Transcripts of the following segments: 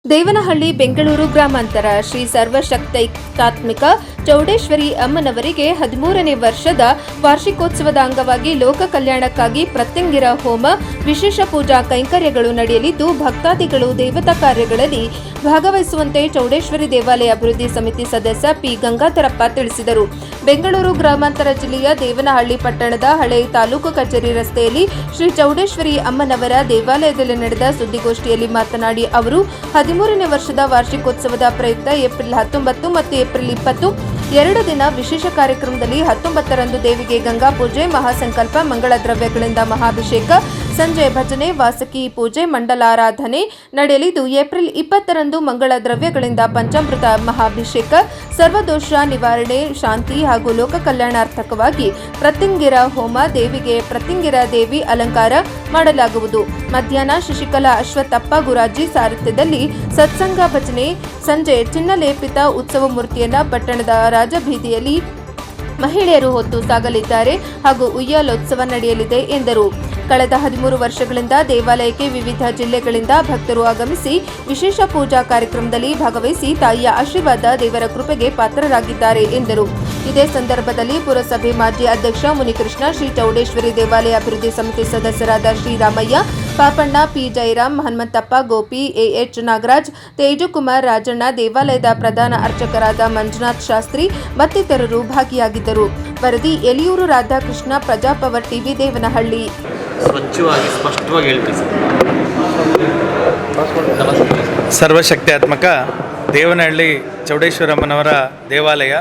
ದೇವನಹಳ್ಳಿ ಬೆಂಗಳೂರು ಗ್ರಾಮಾಂತರ ಶ್ರೀ ಸರ್ವಶಕ್ತೈಕಾತ್ಮಿಕ ಚೌಡೇಶ್ವರಿ ಅಮ್ಮನವರಿಗೆ 13ನೇ ವರ್ಷದ ವಾರ್ಷಿಕೋತ್ಸವದ ಅಂಗವಾಗಿ ಲೋಕ ಕಲ್ಯಾಣಕ್ಕಾಗಿ ಪ್ರತ್ಯಂಗಿರ ಹೋಮ ವಿಶೇಷ ಪೂಜಾ ಕೈಂಕರ್ಯಗಳು ನಡೆಯಲಿದ್ದು ಭಕ್ತಾದಿಗಳು ದೇವತಾ ಕಾರ್ಯಗಳಲ್ಲಿ ಭಾಗವಹಿಸುವಂತೆ ಚೌಡೇಶ್ವರಿ ದೇವಾಲಯ ಅಭಿವೃದ್ಧಿ ಸಮಿತಿ ಸದಸ್ಯ ಪಿ ಗಂಗಾಧರಪ್ಪ ತಿಳಿಸಿದರು. ಬೆಂಗಳೂರು ಗ್ರಾಮಾಂತರ ಜಿಲ್ಲೆಯ ದೇವನಹಳ್ಳಿ ಪಟ್ಟಣದ ಹಳೆ ತಾಲೂಕು ಕಚೇರಿ ರಸ್ತೆಯಲ್ಲಿ ಶ್ರೀ ಚೌಡೇಶ್ವರಿ ಅಮ್ಮನವರ ದೇವಾಲಯದಲ್ಲಿ ನಡೆದ ಸುದ್ದಿಗೋಷ್ಠಿಯಲ್ಲಿ ಮಾತನಾಡಿ ಅವರು 13ನೇ ವರ್ಷದ ವಾರ್ಷಿಕೋತ್ಸವದ ಪ್ರಯುಕ್ತ ಏಪ್ರಿಲ್ 19 ಮತ್ತು ಏಪ್ರಿಲ್ 20 2 ದಿನ ವಿಶೇಷ ಕಾರ್ಯಕ್ರಮದಲ್ಲಿ 19ರಂದು ದೇವಿಗೆ ಗಂಗಾ ಪೂಜೆ, ಮಹಾಸಂಕಲ್ಪ, ಮಂಗಳ ದ್ರವ್ಯಗಳಿಂದ ಮಹಾಭಿಷೇಕ, ಸಂಜೆ ಭಜನೆ, ವಾಸಕಿ ಪೂಜೆ, ಮಂಡಲಾರಾಧನೆ ನಡೆಯಲಿದ್ದು ಏಪ್ರಿಲ್ 20ರಂದು ಮಂಗಳ ದ್ರವ್ಯಗಳಿಂದ ಪಂಚಾಮೃತ ಮಹಾಭಿಷೇಕ, ಸರ್ವದೋಷ ನಿವಾರಣೆ, ಶಾಂತಿ ಹಾಗೂ ಲೋಕ ಕಲ್ಯಾಣಾರ್ಥಕವಾಗಿ ಪ್ರತ್ಯಂಗಿರ ಹೋಮ, ದೇವಿಗೆ ಪ್ರತ್ಯಂಗಿರ ದೇವಿ ಅಲಂಕಾರ ಮಾಡಲಾಗುವುದು. ಮಧ್ಯಾಹ್ನ ಶಶಿಕಲಾ ಅಶ್ವತ್ಥಪ್ಪ ಗುರಾಜಿ ಸಾರಥ್ಯದಲ್ಲಿ ಸತ್ಸಂಗ ಭಜನೆ, ಸಂಜೆ ಚಿನ್ನಲೇಪಿತ ಉತ್ಸವ ಮೂರ್ತಿಯನ್ನ ಪಟ್ಟಣದ ರಾಜಬೀದಿಯಲ್ಲಿ ಮಹಿಳೆಯರು ಹೊತ್ತು ಸಾಗಲಿದ್ದಾರೆ ಹಾಗೂ ಉಯ್ಯಾಲೋತ್ಸವ ನಡೆಯಲಿದೆ ಎಂದರು. ಕಳೆದ 13 ವರ್ಷಗಳಿಂದ ದೇವಾಲಯಕ್ಕೆ ವಿವಿಧ ಜಿಲ್ಲೆಗಳಿಂದ ಭಕ್ತರು ಆಗಮಿಸಿ ವಿಶೇಷ ಪೂಜಾ ಕಾರ್ಯಕ್ರಮದಲ್ಲಿ ಭಾಗವಹಿಸಿ ತಾಯಿಯ ಆಶೀರ್ವಾದ, ದೇವರ ಕೃಪೆಗೆ ಪಾತ್ರರಾಗಿದ್ದಾರೆ ಎಂದರು. ಇದೇ ಸಂದರ್ಭದಲ್ಲಿ ಪುರಸಭೆ ಮಾಜಿ ಅಧ್ಯಕ್ಷ ಮುನಿಕೃಷ್ಣ, ಶ್ರೀ ಚೌಡೇಶ್ವರಿ ದೇವಾಲಯ ಅಭಿವೃದ್ಧಿ ಸಮಿತಿ ಸದಸ್ಯರಾದ ಶ್ರೀರಾಮಯ್ಯ, ಪಾಪಣ್ಣ, ಪಿ ಜಯರಾಮ್, ಹನುಮಂತಪ್ಪ, ಗೋಪಿ, ಎಎಚ್ ನಾಗರಾಜ್, ತೇಜುಕುಮಾರ್, ರಾಜಣ್ಣ, ದೇವಾಲಯದ ಪ್ರಧಾನ ಅರ್ಚಕರಾದ ಮಂಜುನಾಥ್ ಶಾಸ್ತ್ರಿ ಮತ್ತಿತರರು ಭಾಗಿಯಾಗಿದ್ದರು. ವರದಿ ಎಲಿಯೂರು ರಾಧಾಕೃಷ್ಣ, ಪ್ರಜಾಪವರ್ ಟಿವಿ, ದೇವನಹಳ್ಳಿ. ಸ್ವಚ್ಛವಾಗಿ ಸ್ಪಷ್ಟವಾಗಿ ಹೇಳ್ತೀವಿ. ಸರ್ವಶಕ್ತ್ಯಾತ್ಮಕ ದೇವನಹಳ್ಳಿ ಚೌಡೇಶ್ವರಮ್ಮನವರ ದೇವಾಲಯ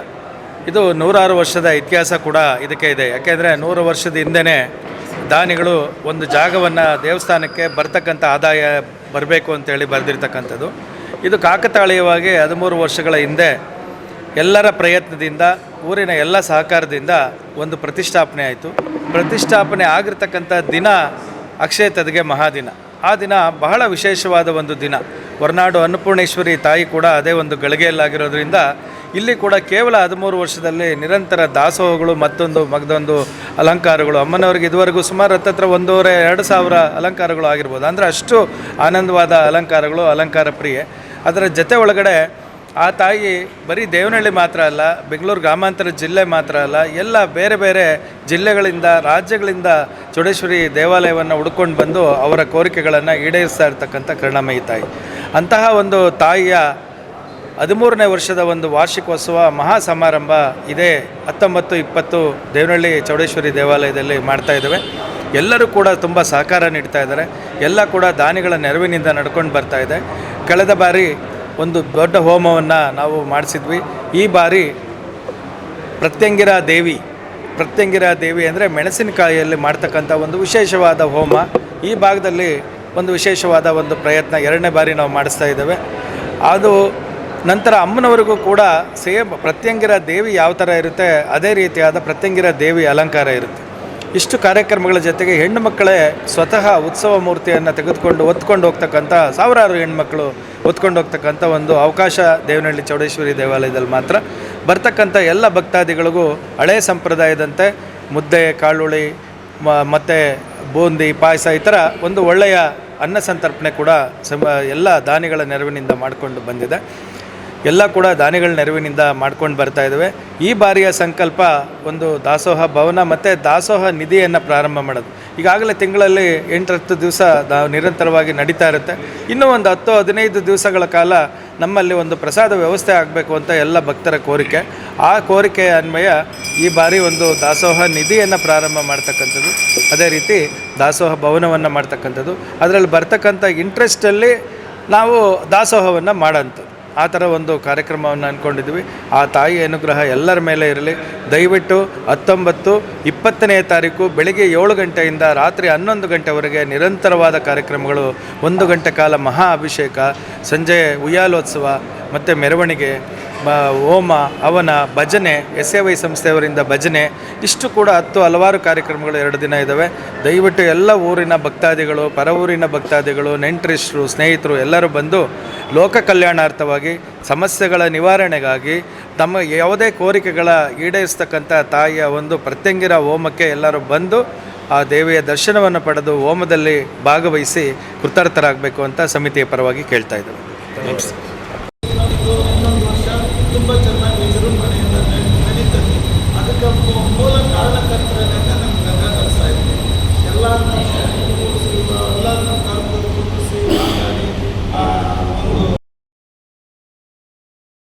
ಇದು 106 ವರ್ಷದ ಇತಿಹಾಸ ಕೂಡ ಇದಕ್ಕೆ ಇದೆ. ಯಾಕೆಂದರೆ 100 ವರ್ಷದ ಹಿಂದೆಯೇ ದಾನಿಗಳು ಒಂದು ಜಾಗವನ್ನು ದೇವಸ್ಥಾನಕ್ಕೆ ಬರ್ತಕ್ಕಂಥ ಆದಾಯ ಬರಬೇಕು ಅಂತೇಳಿ ಬರೆದಿರ್ತಕ್ಕಂಥದ್ದು. ಇದು ಕಾಕತಾಳೀಯವಾಗಿ 13 ವರ್ಷಗಳ ಹಿಂದೆ ಎಲ್ಲರ ಪ್ರಯತ್ನದಿಂದ, ಊರಿನ ಎಲ್ಲ ಸಹಕಾರದಿಂದ ಒಂದು ಪ್ರತಿಷ್ಠಾಪನೆ ಆಯಿತು. ಪ್ರತಿಷ್ಠಾಪನೆ ಆಗಿರ್ತಕ್ಕಂಥ ದಿನ ಅಕ್ಷಯ ತದಿಗೆ ಮಹಾದಿನ. ಆ ದಿನ ಬಹಳ ವಿಶೇಷವಾದ ಒಂದು ದಿನ. ಹೊರನಾಡು ಅನ್ನಪೂರ್ಣೇಶ್ವರಿ ತಾಯಿ ಕೂಡ ಅದೇ ಒಂದು ಗಳಿಗೆಯಲ್ಲಾಗಿರೋದ್ರಿಂದ ಇಲ್ಲಿ ಕೂಡ ಕೇವಲ 13 ವರ್ಷದಲ್ಲಿ ನಿರಂತರ ದಾಸೋಹಗಳು, ಮಗದೊಂದು ಅಲಂಕಾರಗಳು, ಅಮ್ಮನವ್ರಿಗೆ ಇದುವರೆಗೂ ಸುಮಾರು 1,500-2 ಸಾವಿರ ಅಲಂಕಾರಗಳು ಆಗಿರ್ಬೋದು. ಅಂದರೆ ಅಷ್ಟು ಆನಂದವಾದ ಅಲಂಕಾರಗಳು, ಅಲಂಕಾರ ಪ್ರಿಯೆ. ಅದರ ಜೊತೆ ಒಳಗಡೆ ಆ ತಾಯಿ ಬರೀ ದೇವನಹಳ್ಳಿ ಮಾತ್ರ ಅಲ್ಲ, ಬೆಂಗಳೂರು ಗ್ರಾಮಾಂತರ ಜಿಲ್ಲೆ ಮಾತ್ರ ಅಲ್ಲ, ಎಲ್ಲ ಬೇರೆ ಬೇರೆ ಜಿಲ್ಲೆಗಳಿಂದ, ರಾಜ್ಯಗಳಿಂದ ಚೌಡೇಶ್ವರಿ ದೇವಾಲಯವನ್ನು ಹುಡ್ಕೊಂಡು ಬಂದು ಅವರ ಕೋರಿಕೆಗಳನ್ನು ಈಡೇರಿಸ್ತಾ ಇರ್ತಕ್ಕಂಥ ಕರುಣಾಮಯಿ ತಾಯಿ. ಅಂತಹ ಒಂದು ತಾಯಿಯ 13ನೇ ವರ್ಷದ ಒಂದು ವಾರ್ಷಿಕೋತ್ಸವ ಮಹಾ ಸಮಾರಂಭ ಇದೇ 19-20 ದೇವನಹಳ್ಳಿ ಚೌಡೇಶ್ವರಿ ದೇವಾಲಯದಲ್ಲಿ ಮಾಡ್ತಾ ಇದ್ದೇವೆ. ಎಲ್ಲರೂ ಕೂಡ ತುಂಬ ಸಹಕಾರ ನೀಡ್ತಾ ಇದ್ದಾರೆ. ಎಲ್ಲ ಕೂಡ ದಾನಿಗಳ ನೆರವಿನಿಂದ ನಡ್ಕೊಂಡು ಬರ್ತಾ ಇದೆ. ಕಳೆದ ಬಾರಿ ಒಂದು ದೊಡ್ಡ ಹೋಮವನ್ನು ನಾವು ಮಾಡಿಸಿದ್ವಿ. ಈ ಬಾರಿ ಪ್ರತ್ಯಂಗಿರ ದೇವಿ ಅಂದರೆ ಮೆಣಸಿನಕಾಯಿಯಲ್ಲಿ ಮಾಡ್ತಕ್ಕಂಥ ಒಂದು ವಿಶೇಷವಾದ ಹೋಮ. ಈ ಭಾಗದಲ್ಲಿ ಒಂದು ವಿಶೇಷವಾದ ಒಂದು ಪ್ರಯತ್ನ 2ನೇ ಬಾರಿ ನಾವು ಮಾಡಿಸ್ತಾ ಇದ್ದೇವೆ. ಅದು ನಂತರ ಅಮ್ಮನವರಿಗೂ ಕೂಡ ಸೇಮ್ ಪ್ರತ್ಯಂಗಿರ ದೇವಿ ಯಾವ ಥರ ಇರುತ್ತೆ ಅದೇ ರೀತಿಯಾದ ಪ್ರತ್ಯಂಗಿರ ದೇವಿ ಅಲಂಕಾರ ಇರುತ್ತೆ. ಇಷ್ಟು ಕಾರ್ಯಕ್ರಮಗಳ ಜೊತೆಗೆ ಹೆಣ್ಣು ಮಕ್ಕಳೇ ಸ್ವತಃ ಉತ್ಸವ ಮೂರ್ತಿಯನ್ನು ತೆಗೆದುಕೊಂಡು ಹೊತ್ಕೊಂಡು ಹೋಗ್ತಕ್ಕಂಥ ಸಾವಿರಾರು ಹೆಣ್ಮಕ್ಳು ಹೊತ್ಕೊಂಡು ಹೋಗ್ತಕ್ಕಂಥ ಒಂದು ಅವಕಾಶ ದೇವನಹಳ್ಳಿ ಚೌಡೇಶ್ವರಿ ದೇವಾಲಯದಲ್ಲಿ ಮಾತ್ರ. ಬರ್ತಕ್ಕಂಥ ಎಲ್ಲ ಭಕ್ತಾದಿಗಳಿಗೂ ಹಳೆಯ ಸಂಪ್ರದಾಯದಂತೆ ಮುದ್ದೆ, ಕಾಳುಳಿ ಮತ್ತು ಬೂಂದಿ, ಪಾಯಸ ಈ ಥರ ಒಂದು ಒಳ್ಳೆಯ ಅನ್ನ ಸಂತರ್ಪಣೆ ಕೂಡ ಎಲ್ಲ ದಾನಿಗಳ ನೆರವಿನಿಂದ ಮಾಡಿಕೊಂಡು ಬಂದಿದೆ. ಎಲ್ಲ ಕೂಡ ದಾನಿಗಳ ನೆರವಿನಿಂದ ಮಾಡ್ಕೊಂಡು ಬರ್ತಾ ಇದ್ದೇವೆ. ಈ ಬಾರಿಯ ಸಂಕಲ್ಪ ಒಂದು ದಾಸೋಹ ಭವನ ಮತ್ತು ದಾಸೋಹ ನಿಧಿಯನ್ನು ಪ್ರಾರಂಭ ಮಾಡೋದು. ಈಗಾಗಲೇ ತಿಂಗಳಲ್ಲಿ 8-10 ದಿವಸ ನಿರಂತರವಾಗಿ ನಡೀತಾ ಇರುತ್ತೆ. ಇನ್ನೂ ಒಂದು 10-15 ದಿವಸಗಳ ಕಾಲ ನಮ್ಮಲ್ಲಿ ಒಂದು ಪ್ರಸಾದ ವ್ಯವಸ್ಥೆ ಆಗಬೇಕು ಅಂತ ಎಲ್ಲ ಭಕ್ತರ ಕೋರಿಕೆ. ಆ ಕೋರಿಕೆಯ ಅನ್ವಯ ಈ ಬಾರಿ ಒಂದು ದಾಸೋಹ ನಿಧಿಯನ್ನು ಪ್ರಾರಂಭ ಮಾಡ್ತಕ್ಕಂಥದ್ದು, ಅದೇ ರೀತಿ ದಾಸೋಹ ಭವನವನ್ನು ಮಾಡ್ತಕ್ಕಂಥದ್ದು. ಅದರಲ್ಲಿ ಬರ್ತಕ್ಕಂಥ ಇಂಟ್ರೆಸ್ಟಲ್ಲಿ ನಾವು ದಾಸೋಹವನ್ನು ಮಾಡೋಂಥದ್ದು. ಆ ಥರ ಒಂದು ಕಾರ್ಯಕ್ರಮವನ್ನು ಅಂದ್ಕೊಂಡಿದ್ವಿ. ಆ ತಾಯಿ ಅನುಗ್ರಹ ಎಲ್ಲರ ಮೇಲೆ ಇರಲಿ. ದಯವಿಟ್ಟು 19-20ನೇ ತಾರೀಕು ಬೆಳಿಗ್ಗೆ 7 ಗಂಟೆಯಿಂದ ರಾತ್ರಿ 11 ಗಂಟೆವರೆಗೆ ನಿರಂತರವಾದ ಕಾರ್ಯಕ್ರಮಗಳು. 1 ಗಂಟೆ ಕಾಲ ಮಹಾ ಅಭಿಷೇಕ, ಸಂಜೆ ಉಯ್ಯಾಲೋತ್ಸವ ಮತ್ತು ಮೆರವಣಿಗೆ, ಹೋಮ, ಹವನ, ಭಜನೆ, SAY ಸಂಸ್ಥೆಯವರಿಂದ ಭಜನೆ, ಇಷ್ಟು ಕೂಡ ಹಲವಾರು ಕಾರ್ಯಕ್ರಮಗಳು 2 ದಿನ ಇದ್ದಾವೆ. ದಯವಿಟ್ಟು ಎಲ್ಲ ಊರಿನ ಭಕ್ತಾದಿಗಳು, ಪರ ಊರಿನ ಭಕ್ತಾದಿಗಳು, ನೆಂಟರಿಷ್ಟರು, ಸ್ನೇಹಿತರು ಎಲ್ಲರೂ ಬಂದು ಲೋಕ ಕಲ್ಯಾಣಾರ್ಥವಾಗಿ, ಸಮಸ್ಯೆಗಳ ನಿವಾರಣೆಗಾಗಿ, ತಮ್ಮ ಯಾವುದೇ ಕೋರಿಕೆಗಳ ಈಡೇರಿಸ್ತಕ್ಕಂಥ ತಾಯಿಯ ಒಂದು ಪ್ರತ್ಯಂಗಿರ ಹೋಮಕ್ಕೆ ಎಲ್ಲರೂ ಬಂದು ಆ ದೇವಿಯ ದರ್ಶನವನ್ನು ಪಡೆದು ಹೋಮದಲ್ಲಿ ಭಾಗವಹಿಸಿ ಕೃತಾರ್ಥರಾಗಬೇಕು ಅಂತ ಸಮಿತಿಯ ಪರವಾಗಿ ಕೇಳ್ತಾ ಇದ್ದೇವೆ. ನಮಸ್ತೆ. ಇನ್ನೊಂದು ವರ್ಷ ತುಂಬ ಚೆನ್ನಾಗಿ